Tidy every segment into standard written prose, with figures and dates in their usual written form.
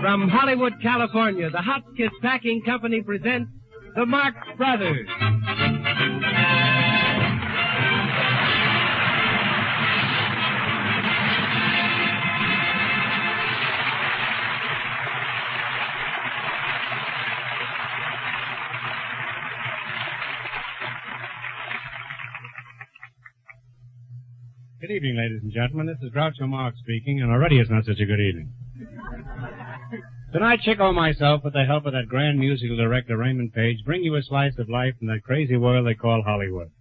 From Hollywood, California, the Hotchkiss Packing Company presents the Marx Brothers. Good evening, ladies and gentlemen. This is Groucho Marx speaking, and already it's not such a good evening. Tonight, Chico and myself, with the help of that grand musical director, Raymond Page, bring you a slice of life in that crazy world they call Hollywood.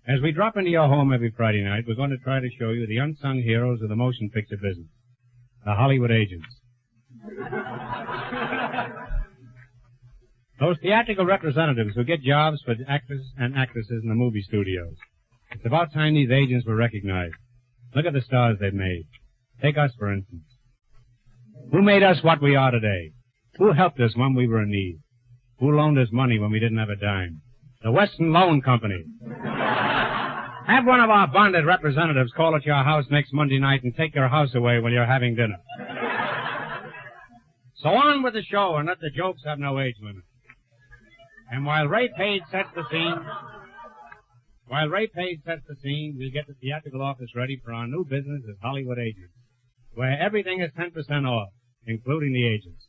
As we drop into your home every Friday night, we're going to try to show you the unsung heroes of the motion picture business, the Hollywood agents. Those theatrical representatives who get jobs for actors and actresses in the movie studios. It's about time these agents were recognized. Look at the stars they've made. Take us, for instance. Who made us what we are today? Who helped us when we were in need? Who loaned us money when we didn't have a dime? The Western Loan Company. Have one of our bonded representatives call at your house next Monday night and take your house away while you're having dinner. So on with the show and let the jokes have no age limit. And while Ray Page sets the scene, we'll get the theatrical office ready for our new business as Hollywood agents, where everything is 10% off, including the agents.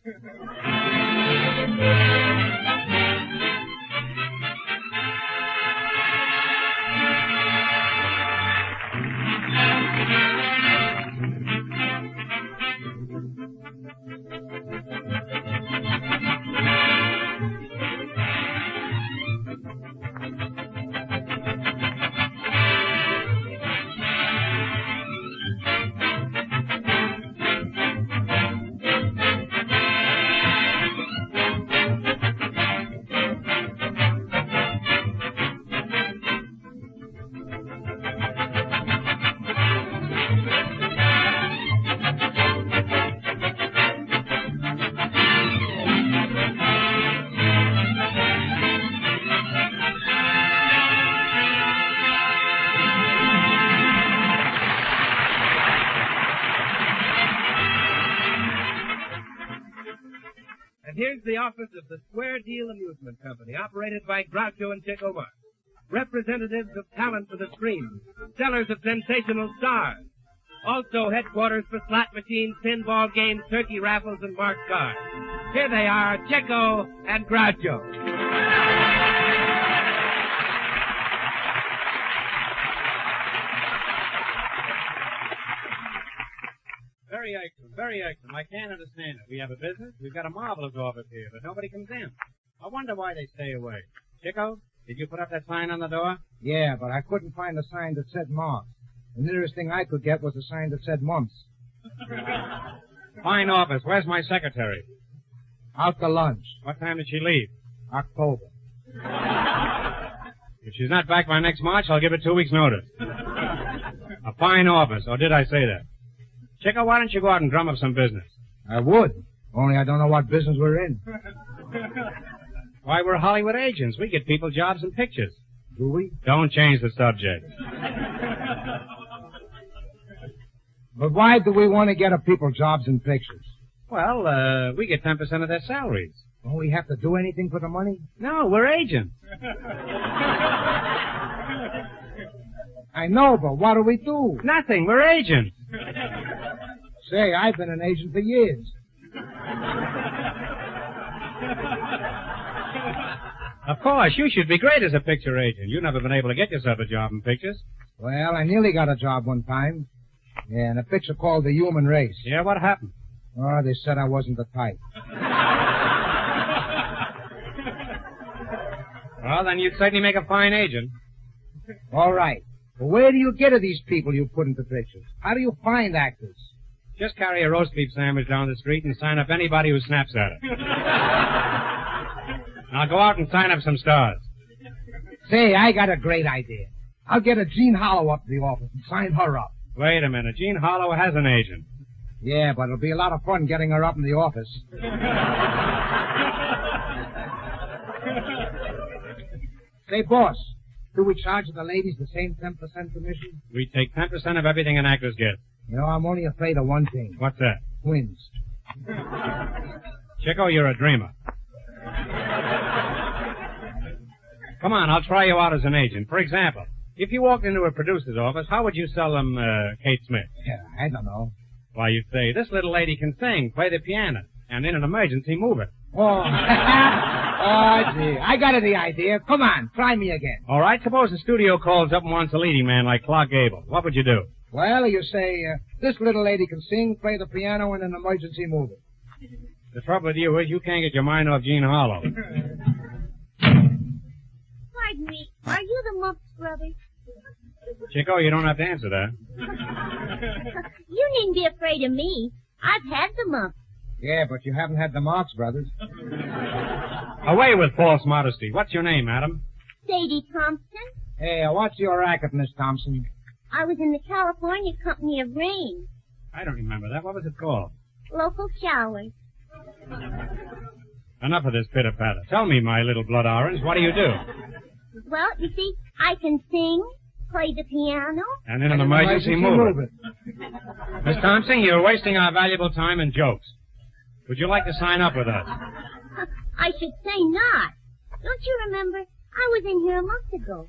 Here's the office of the Square Deal Amusement Company, operated by Groucho and Chico Marx. Representatives of talent for the screen, sellers of sensational stars. Also headquarters for slot machines, pinball games, turkey raffles, and marked cards. Here they are, Chico and Groucho. Very excellent. I can't understand it. We have a business. We've got a marvelous office here, but nobody comes in. I wonder why they stay away. Chico, did you put up that sign on the door? Yeah, but I couldn't find a sign that said Marx. The nearest thing I could get was a sign that said Mumps. Fine office. Where's my secretary? Out to lunch. What time did she leave? October. If she's not back by next March, I'll give her 2 weeks' notice. A fine office. Or did I say that? Chico, why don't you go out and drum up some business? I would, only I don't know what business we're in. Why, we're Hollywood agents. We get people jobs and pictures. Do we? Don't change the subject. But why do we want to get a people jobs and pictures? Well, we get 10% of their salaries. Don't we have to do anything for the money? No, we're agents. I know, but what do we do? Nothing. We're agents. Say, I've been an agent for years. Of course, you should be great as a picture agent. You've never been able to get yourself a job in pictures. Well, I nearly got a job one time. Yeah, in a picture called The Human Race. Yeah, what happened? Oh, they said I wasn't the type. Well, then you'd certainly make a fine agent. All right. Well, where do you get of these people you put into pictures? How do you find actors? Just carry a roast beef sandwich down the street and sign up anybody who snaps at it. Now go out and sign up some stars. Say, I got a great idea. I'll get a Jean Hollow up to the office and sign her up. Wait a minute. Jean Hollow has an agent. Yeah, but it'll be a lot of fun getting her up in the office. Say, boss, do we charge the ladies the same 10% commission? We take 10% of everything an actress gets. You know, I'm only afraid of one thing. What's that? Twins. Chico, you're a dreamer. Come on, I'll try you out as an agent. For example, if you walked into a producer's office, how would you sell them Kate Smith? Yeah, I don't know. Why, you'd say, this little lady can sing, play the piano, and in an emergency, move it. Oh, oh, gee. I got the idea. Come on, try me again. All right, suppose the studio calls up and wants a leading man like Clark Gable. What would you do? Well, you say, this little lady can sing, play the piano, in an emergency, move it. The trouble with you is you can't get your mind off Gene Harlow. Pardon me, are you the Marx Brothers? Chico, you don't have to answer that. You needn't be afraid of me. I've had the mumps. Yeah, but you haven't had the Marx Brothers. Away with false modesty. What's your name, madam? Sadie Thompson. Hey, what's your racket, Miss Thompson? I was in the California Company of Rain. I don't remember that. What was it called? Local showers. Enough of this pitter-patter. Tell me, my little blood orange, what do you do? Well, you see, I can sing, play the piano. And in an emergency, move it. Miss Thompson, you're wasting our valuable time in jokes. Would you like to sign up with us? I should say not. Don't you remember? I was in here a month ago.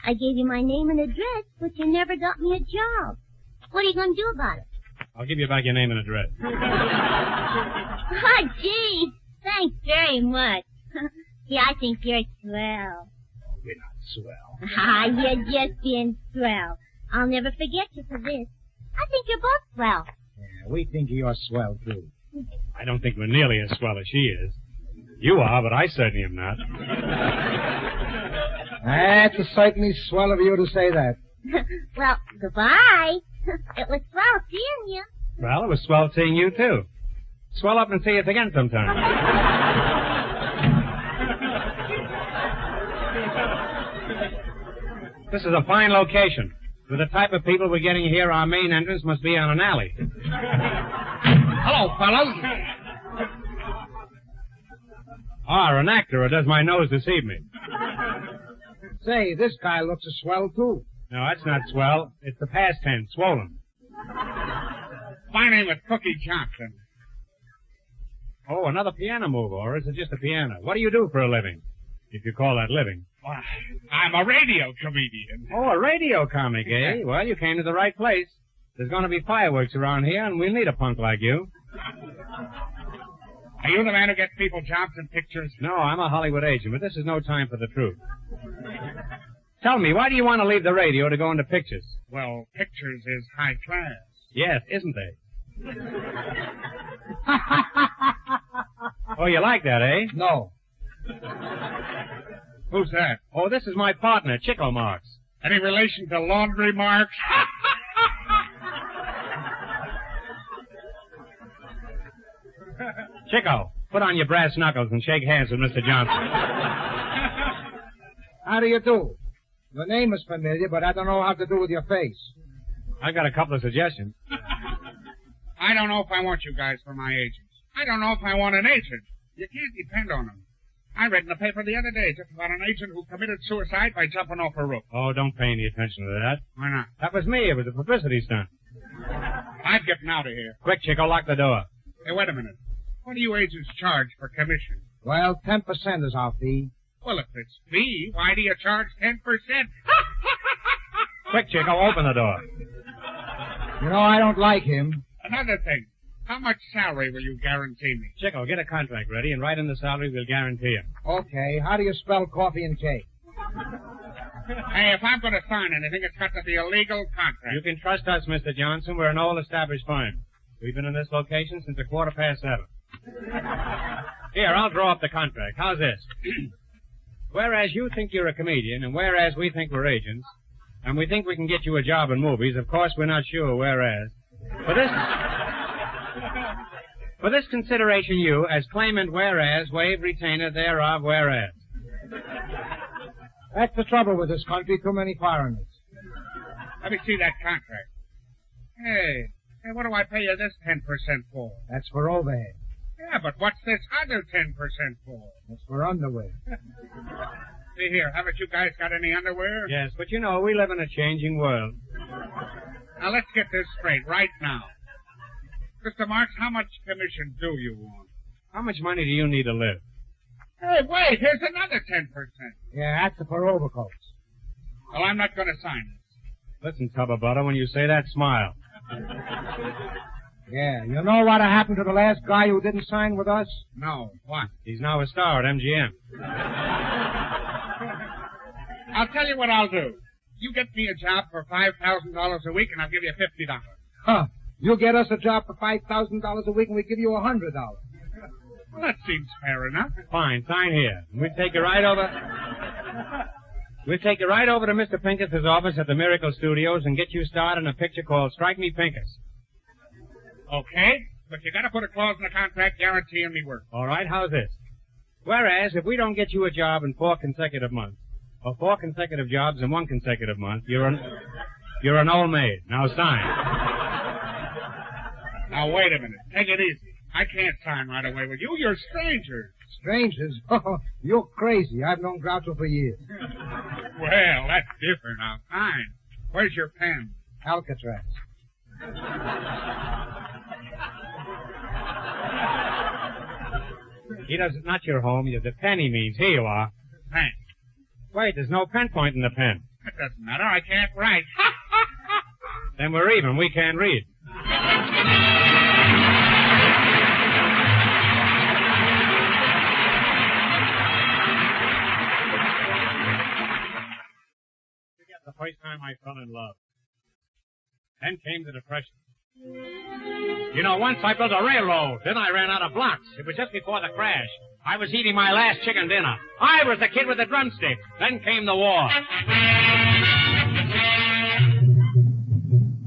I gave you my name and address, but you never got me a job. What are you going to do about it? I'll give you back your name and address. Oh, gee. Thanks very much. See, I think you're swell. You're not swell. Ah, you're just being swell. I'll never forget you for this. I think you're both swell. Yeah, we think you're swell, too. I don't think we're nearly as swell as she is. You are, but I certainly am not. That's certainly swell of you to say that. Well, goodbye. It was swell seeing you. Well, it was swell seeing you, too. Swell up and see us again sometime. This is a fine location. With the type of people we're getting here, our main entrance must be on an alley. Hello, fellows. Ah, an actor, or does my nose deceive me? Say, this guy looks a swell, too. No, that's not swell. It's the past tense, swollen. My name is Cookie Johnson. Oh, another piano mover, or is it just a piano? What do you do for a living, if you call that living? Well, I'm a radio comedian. Oh, a radio comic, eh? Well, you came to the right place. There's going to be fireworks around here, and we'll need a punk like you. Are you the man who gets people jobs in pictures? No, I'm a Hollywood agent, but this is no time for the truth. Tell me, why do you want to leave the radio to go into pictures? Well, pictures is high class. Yes, isn't they? Oh, you like that, eh? No. Who's that? Oh, this is my partner, Chico Marx. Any relation to Laundry Marx? Chico, put on your brass knuckles and shake hands with Mr. Johnson. How do you do? Your name is familiar, but I don't know how to do with your face. I got a couple of suggestions. I don't know if I want you guys for my agents. I don't know if I want an agent. You can't depend on them. I read in the paper the other day just about an agent who committed suicide by jumping off a roof. Oh, don't pay any attention to that. Why not? That was me. It was a publicity stunt. I'm getting out of here. Quick, Chico, lock the door. Hey, wait a minute. What do you agents charge for commission? Well, 10% is our fee. Well, if it's fee, why do you charge 10%? Quick, Chico, open the door. You know, I don't like him. Another thing. How much salary will you guarantee me? Chico, get a contract ready and write in the salary we'll guarantee you. Okay, how do you spell coffee and cake? Hey, if I'm going to sign anything, it's got to be a legal contract. You can trust us, Mr. Johnson. We're an old established firm. We've been in this location since 7:15. Here, I'll draw up the contract. How's this? Whereas you think you're a comedian, and whereas we think we're agents, and we think we can get you a job in movies, of course we're not sure whereas. For this consideration, you, as claimant whereas, waive retainer thereof whereas. That's the trouble with this country, too many foreigners. Let me see that contract. Hey, Hey, what do I pay you this 10% for? That's for overhead. Yeah, but what's this other 10% for? That's for underwear. See here, haven't you guys got any underwear? Yes, but you know, we live in a changing world. Now, let's get this straight right now. Mr. Marx, how much commission do you want? How much money do you need to live? Hey, wait, here's another 10%. Yeah, that's for overcoats. Well, I'm not going to sign this. Listen, Tub of Butter, when you say that, smile. Yeah, you know what happened to the last guy who didn't sign with us? No, what? He's now a star at MGM. I'll tell you what I'll do. You get me a job for $5,000 a week, and I'll give you $50. Huh. You get us a job for $5,000 a week, and we give you $100. Well, that seems fair enough. Fine, sign here. We'll take you right over. We'll take you right over to Mr. Pincus's office at the Miracle Studios and get you started in a picture called Strike Me Pincus. Okay, but you got to put a clause in the contract guaranteeing me work. All right, how's this? Whereas, if we don't get you a job in 4 consecutive months, or 4 consecutive jobs in 1 consecutive month, you're an old maid. Now sign. Now, wait a minute. Take it easy. I can't sign right away with you. You're strangers. Strangers? Oh, you're crazy. I've known Groucho for years. Well, that's different. Now, sign. Where's your pen? Alcatraz. He doesn't, not your home, the pen he means. Here you are. Thanks. Wait, there's no pen point in the pen. It doesn't matter. I can't write. Then we're even. We can't read. The first time I fell in love. Then came the Depression. You know, once I built a railroad. Then I ran out of blocks. It was just before the crash. I was eating my last chicken dinner. I was the kid with the drumstick. Then came the war.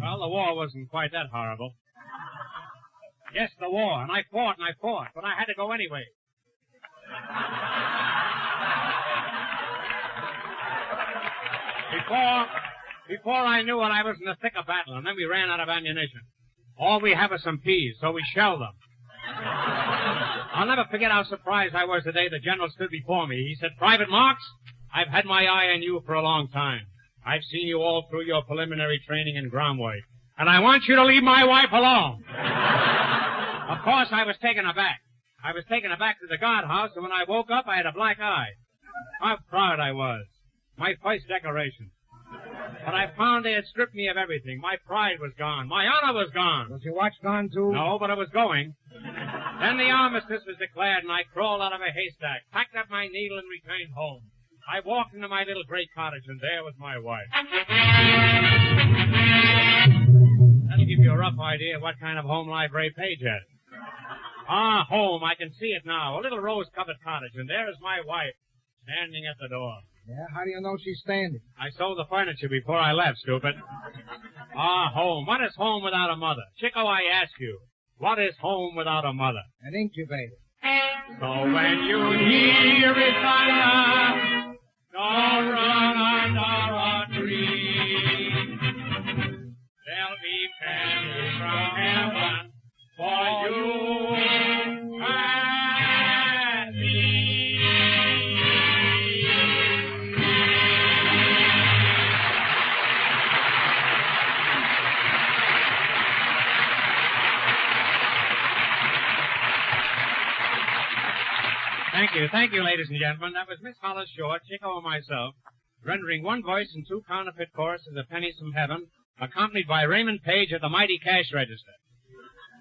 Well, the war wasn't quite that horrible. Yes, the war. And I fought, but I had to go anyway. Before I knew it, I was in the thick of battle, and then we ran out of ammunition. All we have is some peas, so we shelled them. I'll never forget how surprised I was the day the general stood before me. He said, "Private Marx, I've had my eye on you for a long time. I've seen you all through your preliminary training in ground work, and I want you to leave my wife alone." Of course, I was taken aback. I was taken aback to the guardhouse, and when I woke up, I had a black eye. How proud I was. My first decoration. But I found they had stripped me of everything. My pride was gone. My honor was gone. Was your watch gone, too? No, but it was going. Then the armistice was declared, and I crawled out of a haystack, packed up my needle, and returned home. I walked into my little gray cottage, and there was my wife. That'll give you a rough idea of what kind of home life Ray Page had. Ah, home. I can see it now. A little rose-covered cottage, and there is my wife, standing at the door. Yeah, how do you know she's standing? I sold the furniture before I left, stupid. Ah, home. What is home without a mother? Chico, I ask you, what is home without a mother? An incubator. So when you hear it thunder, don't run under a tree. There'll be pennies from heaven for you and me. Thank you, ladies and gentlemen. That was Miss Hollis Short, Chico, and myself, rendering one voice and 2 counterfeit choruses of Pennies from Heaven, accompanied by Raymond Page at the mighty cash register.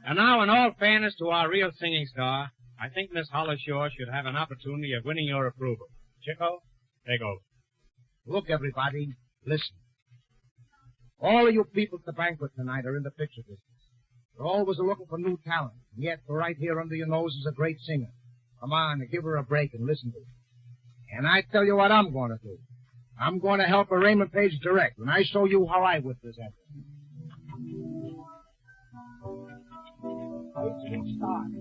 And now, in all fairness to our real singing star, I think Miss Hollis Short should have an opportunity of winning your approval. Chico, take over. Look, everybody, listen. All of you people at the banquet tonight are in the picture business. You're always looking for new talent, and yet right here under your nose is a great singer. Come on, give her a break and listen to her. And I tell you what I'm going to do. I'm going to help her Raymond Page direct, and I show you how I would present her. It's start.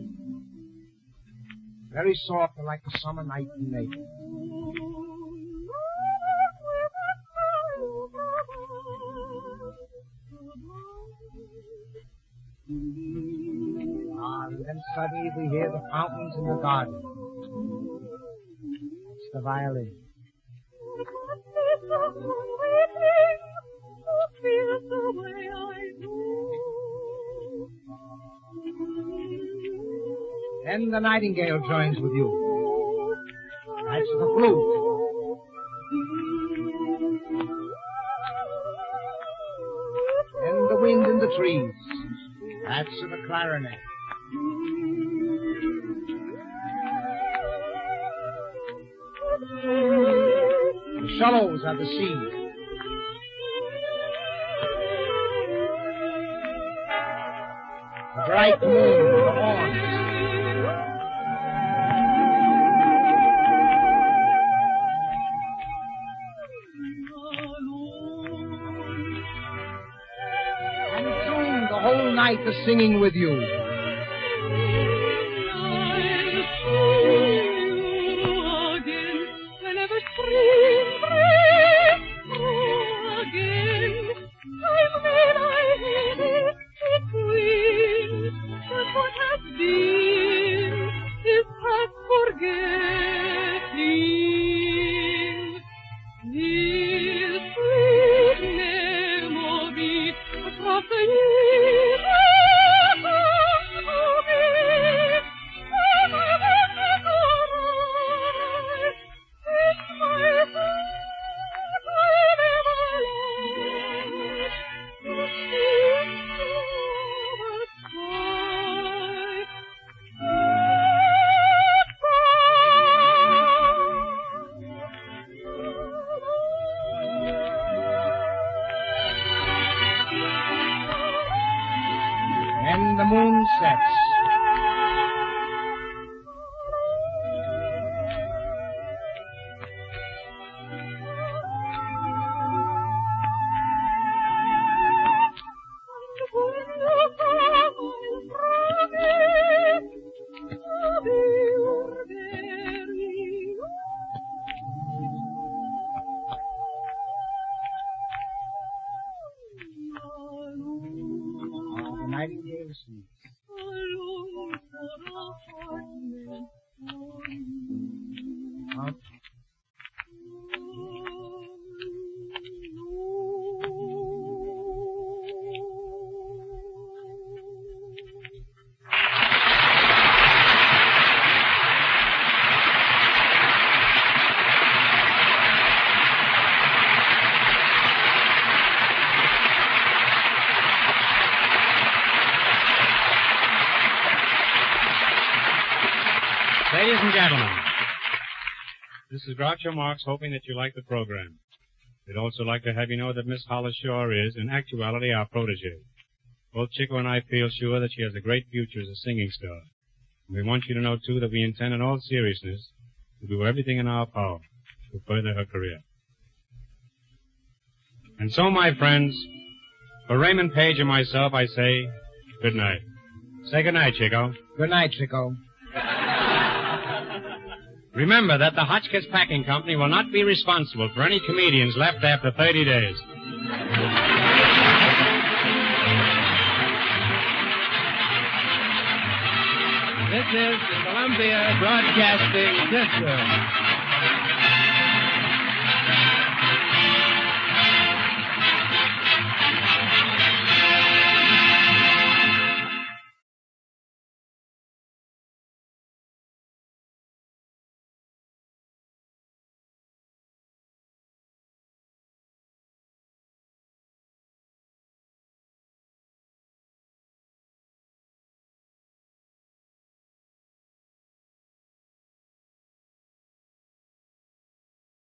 Very soft and like a summer night in Naples. And then suddenly we hear the fountains in the garden. It's the violin. Then the nightingale joins with you. That's the flute. And the wind in the trees. That's the clarinet. The shallows are the sea. The bright moon, the horns. And soon the whole night is singing with you. And the moon sets. Nightingale sleeps. Ladies and gentlemen, this is Groucho Marx hoping that you like the program. We'd also like to have you know that Miss Hollis Shore is, in actuality, our protege. Both Chico and I feel sure that she has a great future as a singing star. And we want you to know, too, that we intend in all seriousness to do everything in our power to further her career. And so, my friends, for Raymond Page and myself, I say good night. Say good night, Chico. Good night, Chico. Remember that the Hotchkiss Packing Company will not be responsible for any comedians left after 30 days. This is the Columbia Broadcasting System.